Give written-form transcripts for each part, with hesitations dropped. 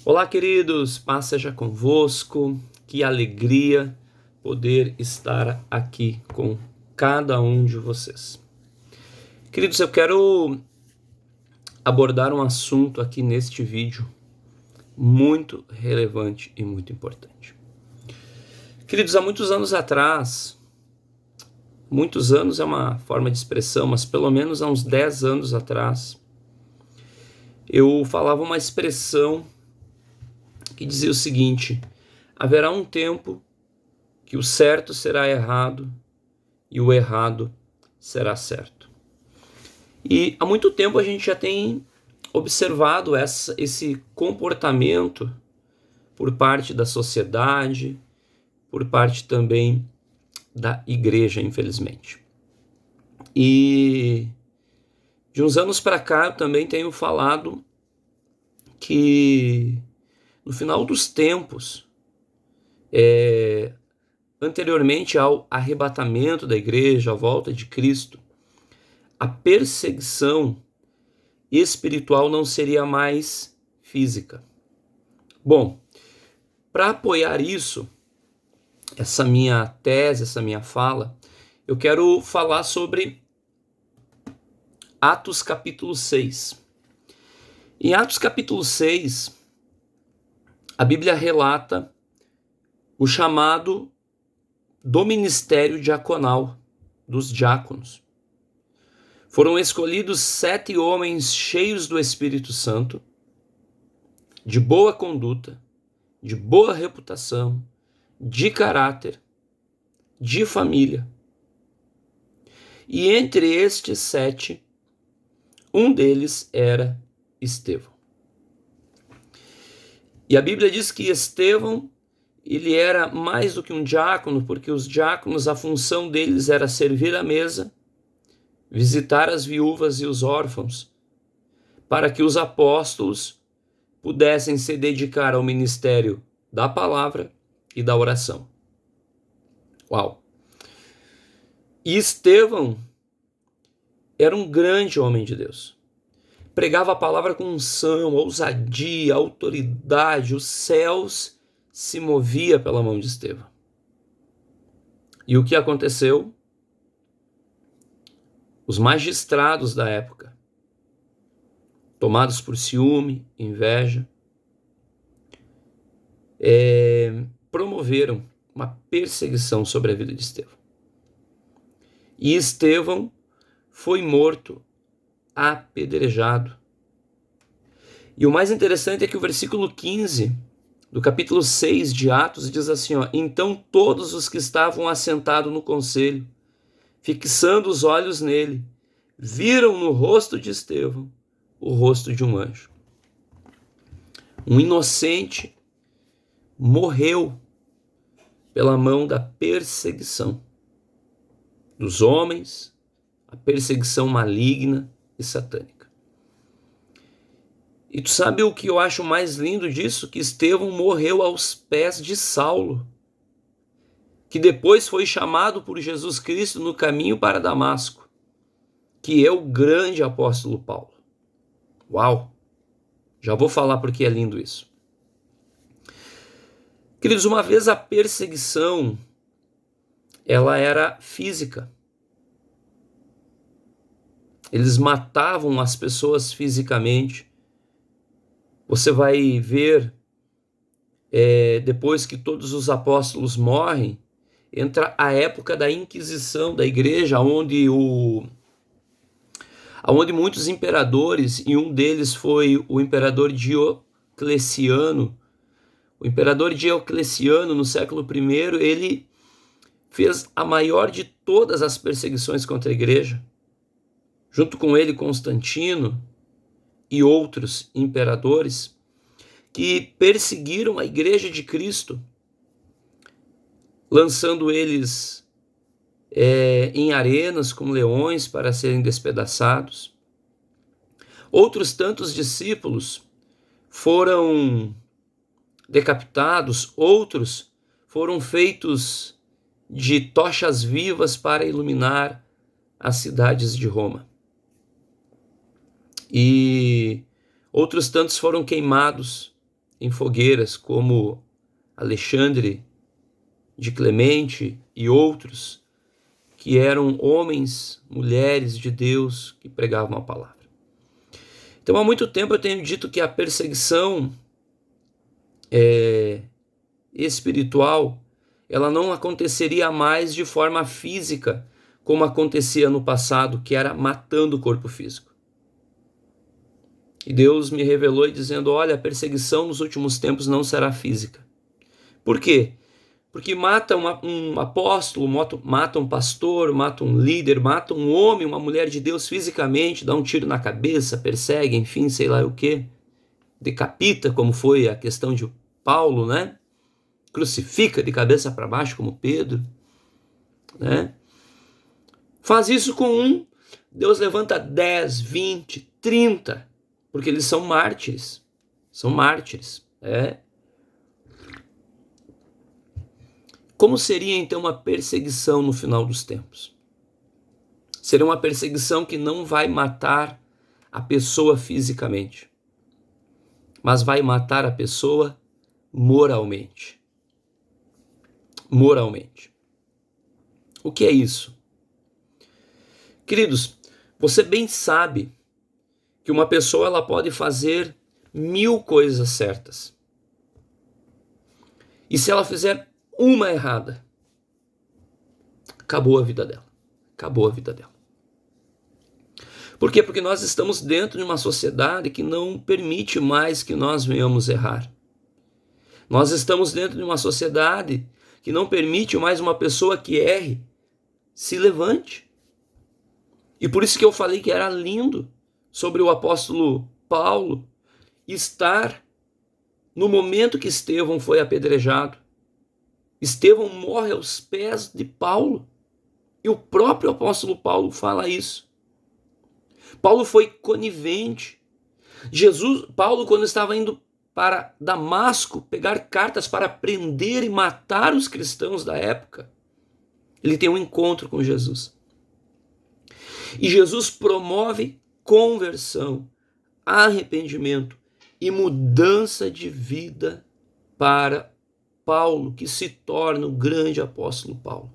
Olá, queridos, paz seja convosco, que alegria poder estar aqui com cada um de vocês. Queridos, eu quero abordar um assunto aqui neste vídeo muito relevante e muito importante. Queridos, há muitos anos atrás, muitos anos é uma forma de expressão, mas pelo menos há uns 10 anos atrás, eu falava uma expressão que dizia o seguinte: haverá um tempo que o certo será errado e o errado será certo. E há muito tempo a gente já tem observado esse comportamento por parte da sociedade, por parte também da igreja, infelizmente. E de uns anos para cá eu também tenho falado que no final dos tempos, anteriormente ao arrebatamento da igreja, à volta de Cristo, a perseguição espiritual não seria mais física. Bom, para apoiar isso, essa minha tese, essa minha fala, eu quero falar sobre Atos capítulo 6. Em Atos capítulo 6, a Bíblia relata o chamado do ministério diaconal, dos diáconos. Foram escolhidos 7 homens cheios do Espírito Santo, de boa conduta, de boa reputação, de caráter, de família. E entre estes 7, um deles era Estevão. E a Bíblia diz que Estevão, ele era mais do que um diácono, porque os diáconos, a função deles era servir à mesa, visitar as viúvas e os órfãos, para que os apóstolos pudessem se dedicar ao ministério da palavra e da oração. Uau! E Estevão era um grande homem de Deus. Pregava a palavra com unção, ousadia, autoridade. Os céus se moviam pela mão de Estevão. E o que aconteceu? Os magistrados da época, tomados por ciúme, inveja, promoveram uma perseguição sobre a vida de Estevão. E Estevão foi morto apedrejado. E o mais interessante é que o versículo 15 do capítulo 6 de Atos diz assim, então todos os que estavam assentados no conselho, fixando os olhos nele, viram no rosto de Estevão o rosto de um anjo. Um inocente morreu pela mão da perseguição dos homens, a perseguição maligna e satânica. E tu sabe o que eu acho mais lindo disso? Que Estevão morreu aos pés de Saulo, que depois foi chamado por Jesus Cristo no caminho para Damasco, que é o grande apóstolo Paulo. Uau! Já vou falar porque é lindo isso. Queridos, uma vez a perseguição, ela era física. Eles matavam as pessoas fisicamente. Você vai ver, depois que todos os apóstolos morrem, entra a época da Inquisição da igreja, onde muitos imperadores, e um deles foi o imperador Diocleciano. O imperador Diocleciano, no século I, ele fez a maior de todas as perseguições contra a igreja. Junto com ele, Constantino e outros imperadores que perseguiram a igreja de Cristo, lançando eles em arenas com leões para serem despedaçados. Outros tantos discípulos foram decapitados, outros foram feitos de tochas vivas para iluminar as cidades de Roma. E outros tantos foram queimados em fogueiras, como Alexandre de Clemente e outros, que eram homens, mulheres de Deus que pregavam a palavra. Então, há muito tempo eu tenho dito que a perseguição espiritual, ela não aconteceria mais de forma física, como acontecia no passado, que era matando o corpo físico. E Deus me revelou dizendo, olha, a perseguição nos últimos tempos não será física. Por quê? Porque mata um apóstolo, mata um pastor, mata um líder, mata um homem, uma mulher de Deus fisicamente, dá um tiro na cabeça, persegue, enfim, sei lá o quê. Decapita, como foi a questão de Paulo, né? Crucifica de cabeça para baixo, como Pedro, né? Faz isso com um, Deus levanta 10, 20, 30, porque eles são mártires. São mártires, Como seria então uma perseguição no final dos tempos? Seria uma perseguição que não vai matar a pessoa fisicamente, mas vai matar a pessoa moralmente. Moralmente. O que é isso? Queridos, você bem sabe que uma pessoa ela pode fazer 1000 coisas certas. E se ela fizer uma errada, acabou a vida dela. Acabou a vida dela. Por quê? Porque nós estamos dentro de uma sociedade que não permite mais que nós venhamos errar. Nós estamos dentro de uma sociedade que não permite mais uma pessoa que erre se levante. E por isso que eu falei que era lindo sobre o apóstolo Paulo estar no momento que Estevão foi apedrejado. Estevão morre aos pés de Paulo. E o próprio apóstolo Paulo fala isso. Paulo foi conivente. Paulo, quando estava indo para Damasco pegar cartas para prender e matar os cristãos da época, ele tem um encontro com Jesus. E Jesus promove conversão, arrependimento e mudança de vida para Paulo, que se torna o grande apóstolo Paulo.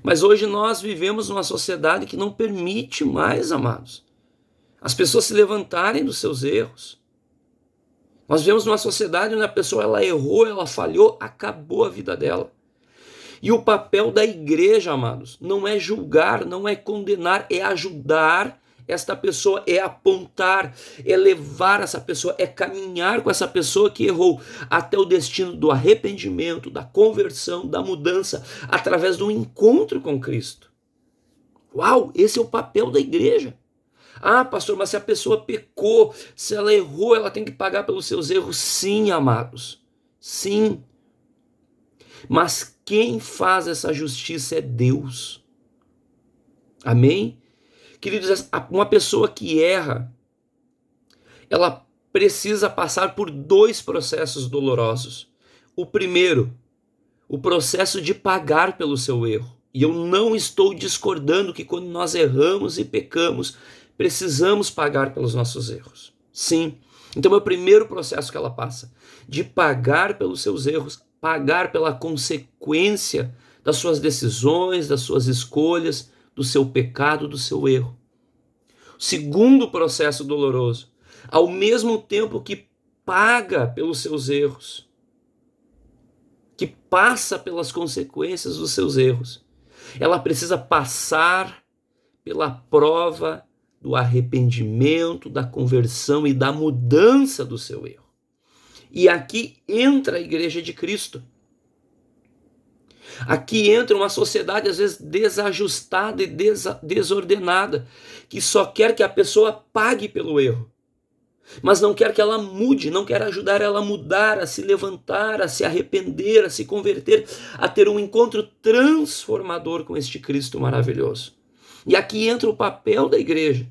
Mas hoje nós vivemos numa sociedade que não permite mais, amados, as pessoas se levantarem dos seus erros. Nós vivemos numa sociedade onde a pessoa ela errou, ela falhou, acabou a vida dela. E o papel da igreja, amados, não é julgar, não é condenar, é ajudar esta pessoa, é apontar, é levar essa pessoa, é caminhar com essa pessoa que errou até o destino do arrependimento, da conversão, da mudança, através do encontro com Cristo. Uau, esse é o papel da igreja. Ah, pastor, mas se a pessoa pecou, se ela errou, ela tem que pagar pelos seus erros? Sim, amados, sim. Mas quem faz essa justiça é Deus. Amém? Queridos, uma pessoa que erra, ela precisa passar por 2 processos dolorosos. O primeiro, o processo de pagar pelo seu erro. E eu não estou discordando que quando nós erramos e pecamos, precisamos pagar pelos nossos erros. Sim. Então é o primeiro processo que ela passa, de pagar pelos seus erros, pagar pela consequência das suas decisões, das suas escolhas, do seu pecado, do seu erro. Segundo processo doloroso, ao mesmo tempo que paga pelos seus erros, que passa pelas consequências dos seus erros, ela precisa passar pela prova do arrependimento, da conversão e da mudança do seu erro. E aqui entra a igreja de Cristo. Aqui entra uma sociedade às vezes desajustada e desordenada, que só quer que a pessoa pague pelo erro, mas não quer que ela mude, não quer ajudar ela a mudar, a se levantar, a se arrepender, a se converter, a ter um encontro transformador com este Cristo maravilhoso. E aqui entra o papel da igreja,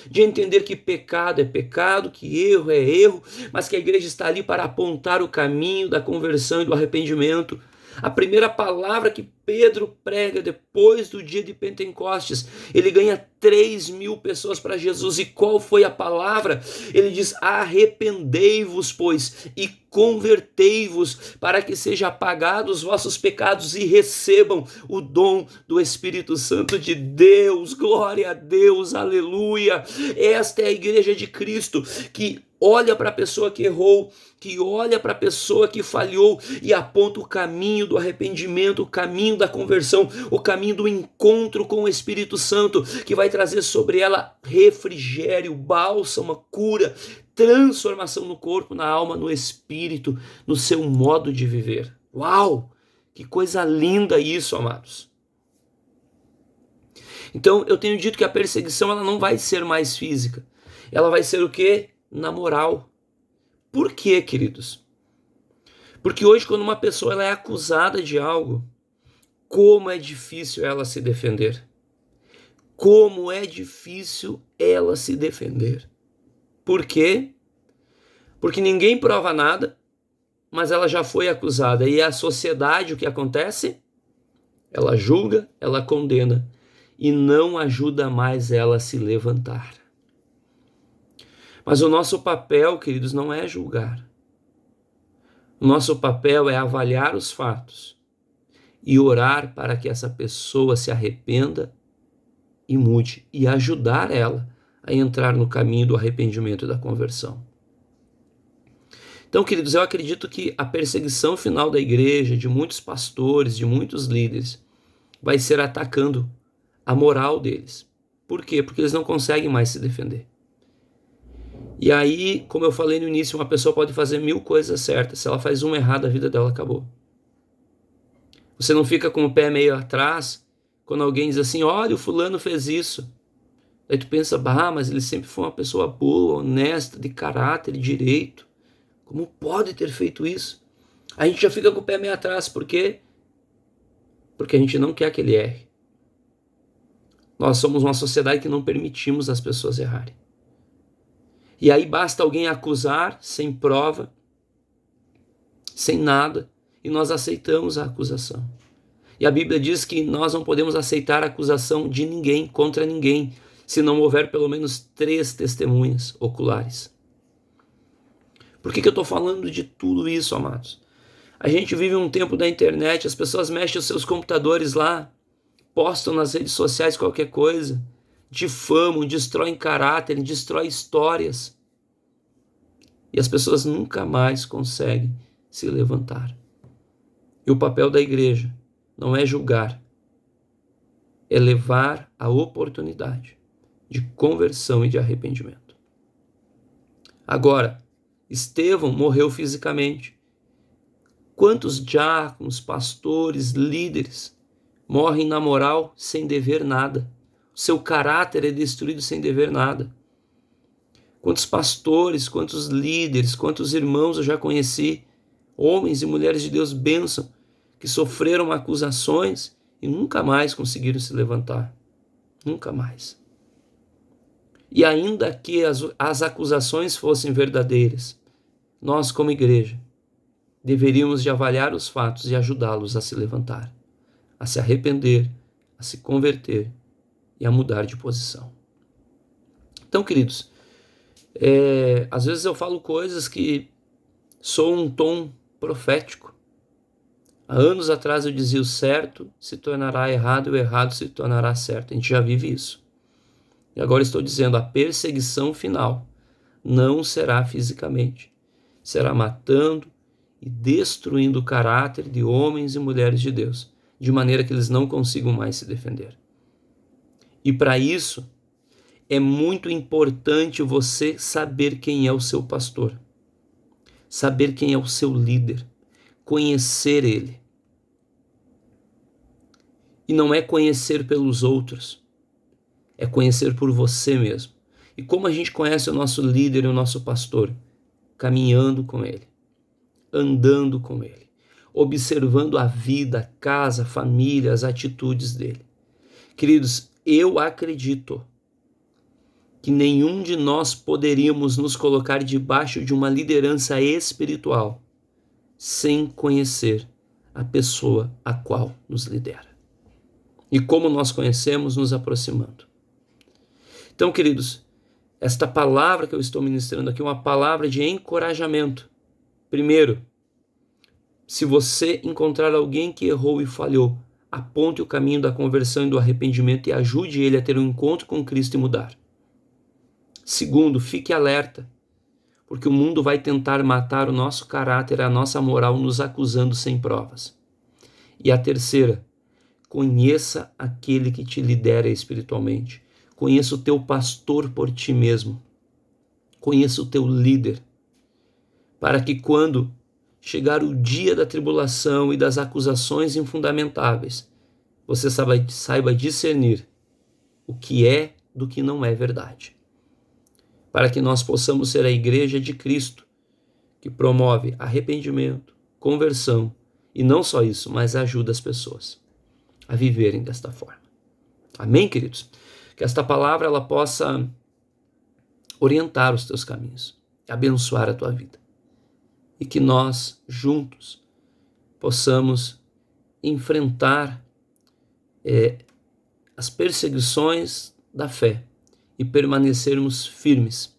de entender que pecado é pecado, que erro é erro, mas que a igreja está ali para apontar o caminho da conversão e do arrependimento. A primeira palavra que Pedro prega depois do dia de Pentecostes, ele ganha 3.000 pessoas para Jesus. E qual foi a palavra? Ele diz: arrependei-vos, pois, e convertei-vos, para que sejam apagados os vossos pecados e recebam o dom do Espírito Santo de Deus. Glória a Deus, aleluia. Esta é a igreja de Cristo, que olha para a pessoa que errou, que olha para a pessoa que falhou e aponta o caminho do arrependimento, o caminho da conversão, o caminho do encontro com o Espírito Santo, que vai trazer sobre ela refrigério, bálsamo, cura, transformação no corpo, na alma, no espírito, no seu modo de viver. Uau! Que coisa linda isso, amados. Então, eu tenho dito que a perseguição ela não vai ser mais física. Ela vai ser o quê? Na moral. Por quê, queridos? Porque hoje, quando uma pessoa ela é acusada de algo, como é difícil ela se defender. Como é difícil ela se defender. Por quê? Porque ninguém prova nada, mas ela já foi acusada. E a sociedade, o que acontece? Ela julga, ela condena e não ajuda mais ela a se levantar. Mas o nosso papel, queridos, não é julgar. O nosso papel é avaliar os fatos e orar para que essa pessoa se arrependa e mude, e ajudar ela a entrar no caminho do arrependimento e da conversão. Então, queridos, eu acredito que a perseguição final da igreja, de muitos pastores, de muitos líderes, vai ser atacando a moral deles. Por quê? Porque eles não conseguem mais se defender. E aí, como eu falei no início, uma pessoa pode fazer 1000 coisas certas. Se ela faz uma errada, a vida dela acabou. Você não fica com o pé meio atrás quando alguém diz assim: olha, o fulano fez isso. Aí tu pensa: mas ele sempre foi uma pessoa boa, honesta, de caráter, de direito. Como pode ter feito isso? A gente já fica com o pé meio atrás. Por quê? Porque a gente não quer que ele erre. Nós somos uma sociedade que não permitimos as pessoas errarem. E aí basta alguém acusar sem prova, sem nada, e nós aceitamos a acusação. E a Bíblia diz que nós não podemos aceitar a acusação de ninguém, contra ninguém, se não houver pelo menos 3 testemunhas oculares. Por que eu estou falando de tudo isso, amados? A gente vive um tempo da internet, as pessoas mexem os seus computadores lá, postam nas redes sociais qualquer coisa, difamam, destroem caráter, destroem histórias. E as pessoas nunca mais conseguem se levantar. E o papel da igreja não é julgar, é levar a oportunidade de conversão e de arrependimento. Agora, Estevão morreu fisicamente. Quantos diáconos, pastores, líderes morrem na moral sem dever nada? Seu caráter é destruído sem dever nada. Quantos pastores, quantos líderes, quantos irmãos eu já conheci, homens e mulheres de Deus bênção, que sofreram acusações e nunca mais conseguiram se levantar. Nunca mais. E ainda que as acusações fossem verdadeiras, nós como igreja deveríamos de avaliar os fatos e ajudá-los a se levantar, a se arrepender, a se converter e a mudar de posição. Então, queridos, às vezes eu falo coisas que soam um tom profético. Há anos atrás eu dizia: o certo se tornará errado e o errado se tornará certo. A gente já vive isso. E agora estou dizendo: a perseguição final não será fisicamente. Será matando e destruindo o caráter de homens e mulheres de Deus, de maneira que eles não consigam mais se defender. E para isso, é muito importante você saber quem é o seu pastor, saber quem é o seu líder, conhecer ele. E não é conhecer pelos outros, é conhecer por você mesmo. E como a gente conhece o nosso líder e o nosso pastor? Caminhando com ele, andando com ele, observando a vida, a casa, a família, as atitudes dele. Queridos, eu acredito que nenhum de nós poderíamos nos colocar debaixo de uma liderança espiritual sem conhecer a pessoa a qual nos lidera. E como nós conhecemos? Nos aproximando. Então, queridos, esta palavra que eu estou ministrando aqui é uma palavra de encorajamento. Primeiro, se você encontrar alguém que errou e falhou, aponte o caminho da conversão e do arrependimento e ajude ele a ter um encontro com Cristo e mudar. Segundo, fique alerta, porque o mundo vai tentar matar o nosso caráter, a nossa moral, nos acusando sem provas. E a terceira, conheça aquele que te lidera espiritualmente. Conheça o teu pastor por ti mesmo. Conheça o teu líder, para que quando chegar o dia da tribulação e das acusações infundamentáveis, você saiba discernir o que é do que não é verdade. Para que nós possamos ser a igreja de Cristo, que promove arrependimento, conversão, e não só isso, mas ajuda as pessoas a viverem desta forma. Amém, queridos? Que esta palavra ela possa orientar os teus caminhos, abençoar a tua vida. E que nós, juntos, possamos enfrentar as perseguições da fé e permanecermos firmes,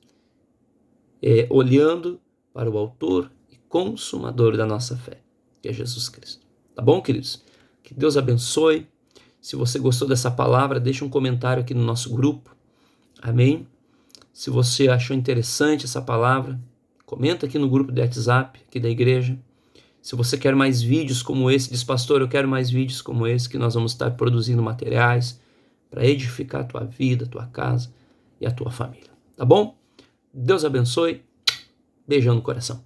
olhando para o autor e consumador da nossa fé, que é Jesus Cristo. Tá bom, queridos? Que Deus abençoe. Se você gostou dessa palavra, deixa um comentário aqui no nosso grupo. Amém? Se você achou interessante essa palavra, comenta aqui no grupo do WhatsApp, aqui da igreja. Se você quer mais vídeos como esse, diz, pastor, eu quero mais vídeos como esse, que nós vamos estar produzindo materiais para edificar a tua vida, a tua casa e a tua família. Tá bom? Deus abençoe. Beijão no coração.